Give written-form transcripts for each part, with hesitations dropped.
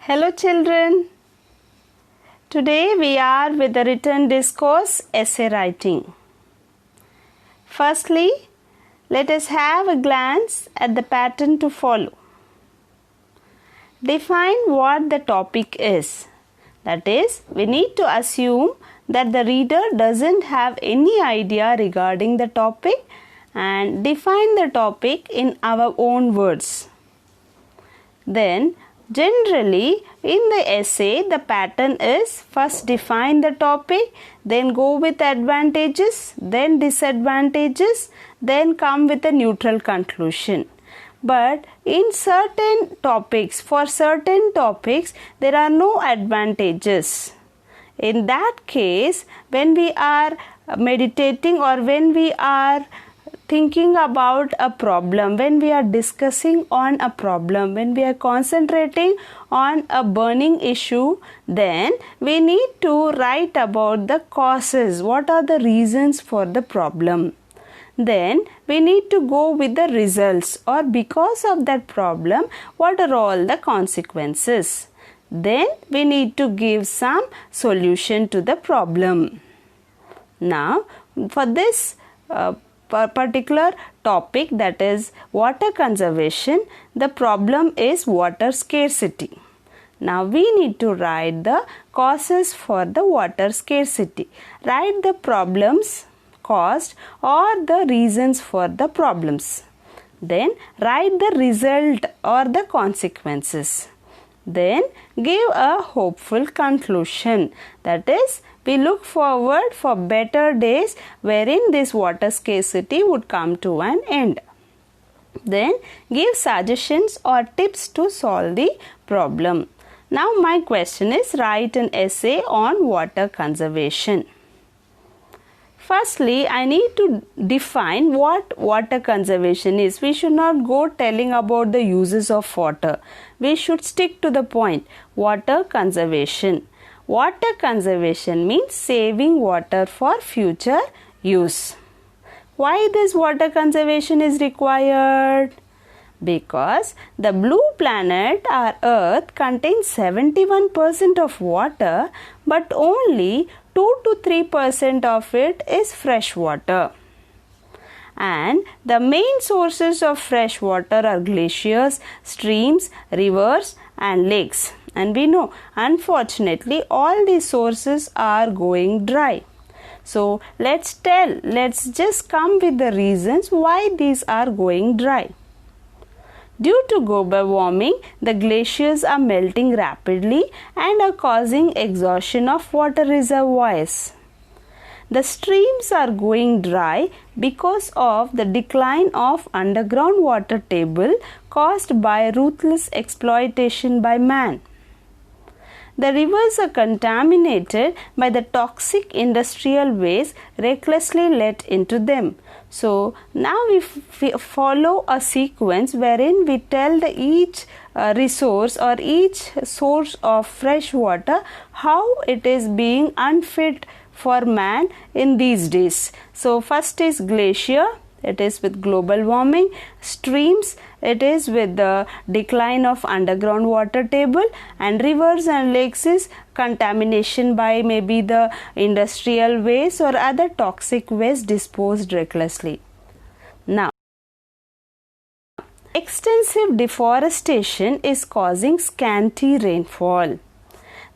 Hello children. Today we are with the written discourse essay writing. Firstly, let us have a glance at the pattern to follow. Define what the topic is. That is, we need to assume that the reader doesn't have any idea regarding the topic and define the topic in our own words. Then, generally, in the essay, the pattern is first define the topic, then go with advantages, then disadvantages, then come with a neutral conclusion. But in certain topics, for certain topics, there are no advantages. In that case, when we are meditating or when we are thinking about a problem, when we are discussing on a problem, when we are concentrating on a burning issue, then we need to write about the causes. What are the reasons for the problem? Then we need to go with the results, or because of that problem, what are all the consequences? Then we need to give some solution to the problem. Now, for this particular topic, that is water conservation, the problem is water scarcity. Now we need to write the causes for the water scarcity. Write the problems caused or the reasons for the problems. Then write the result or the consequences. Then give a hopeful conclusion. That is, we look forward for better days wherein this water scarcity would come to an end. Then give suggestions or tips to solve the problem. Now my question is, write an essay on water conservation. Firstly, I need to define what water conservation is. We should not go telling about the uses of water. We should stick to the point. Water conservation. Water conservation means saving water for future use. Why this water conservation is required? Because the blue planet, our Earth, contains 71% of water, but only 2 to 3% of it is fresh water. And the main sources of fresh water are glaciers, streams, rivers and lakes. And we know, unfortunately, all these sources are going dry. So let's just come with the reasons why these are going dry. Due to global warming, the glaciers are melting rapidly and are causing exhaustion of water reservoirs. The streams are going dry because of the decline of underground water table caused by ruthless exploitation by man. The rivers are contaminated by the toxic industrial waste recklessly let into them. So now we follow a sequence wherein we tell each resource or each source of fresh water how it is being unfit for man in these days. So first is glacier. It is with global warming. Streams, it is with the decline of underground water table, and rivers and lakes is contamination by maybe the industrial waste or other toxic waste disposed recklessly. Now, extensive deforestation is causing scanty rainfall.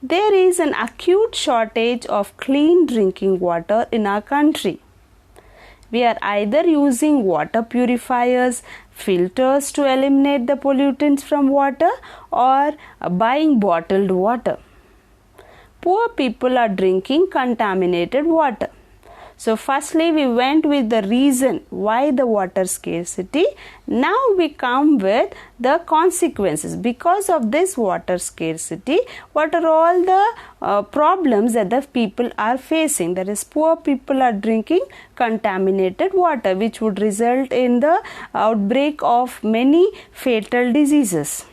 There is an acute shortage of clean drinking water in our country. We are either using water purifiers, filters to eliminate the pollutants from water, or buying bottled water. Poor people are drinking contaminated water. So firstly, we went with the reason why the water scarcity. Now we come with the consequences. Because of this water scarcity, what are all the problems that the people are facing? That is, poor people are drinking contaminated water, which would result in the outbreak of many fatal diseases.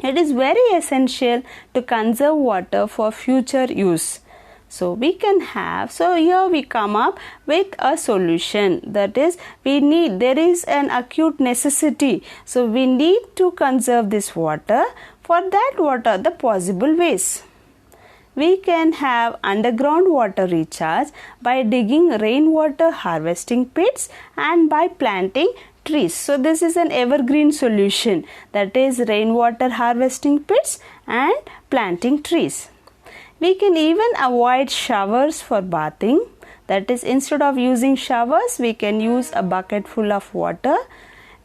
It is very essential to conserve water for future use. So we can have, so here we come up with a solution, that is there is an acute necessity. So we need to conserve this water. For that, what are the possible ways? We can have underground water recharge by digging rainwater harvesting pits and by planting trees. So this is an evergreen solution, that is rainwater harvesting pits and planting trees. We can even avoid showers for bathing, that is instead of using showers we can use a bucket full of water.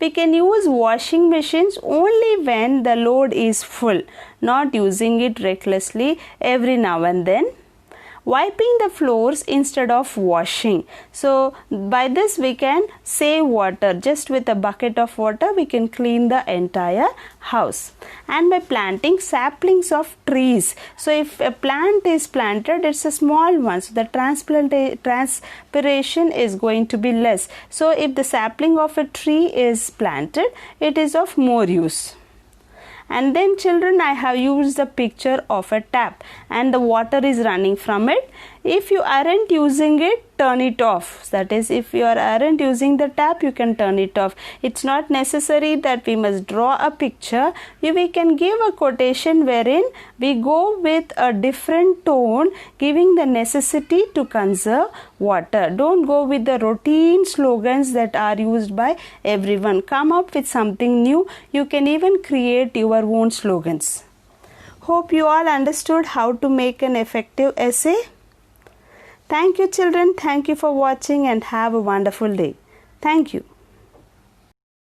We can use washing machines only when the load is full, not using it recklessly every now and then. Wiping the floors instead of washing. So by this we can save water. Just with a bucket of water we can clean the entire house. And by planting saplings of trees. So if a plant is planted, it's a small one, so the transpiration is going to be less. So if the sapling of a tree is planted, it is of more use. And then children, I have used the picture of a tap and the water is running from it. If you aren't using it, turn it off. That is, if you aren't using the tap, you can turn it off. It's not necessary that we must draw a picture. We can give a quotation wherein we go with a different tone, giving the necessity to conserve water. Don't go with the routine slogans that are used by everyone. Come up with something new. You can even create your own slogans. Hope you all understood how to make an effective essay. Thank you children. Thank you for watching and have a wonderful day. Thank you.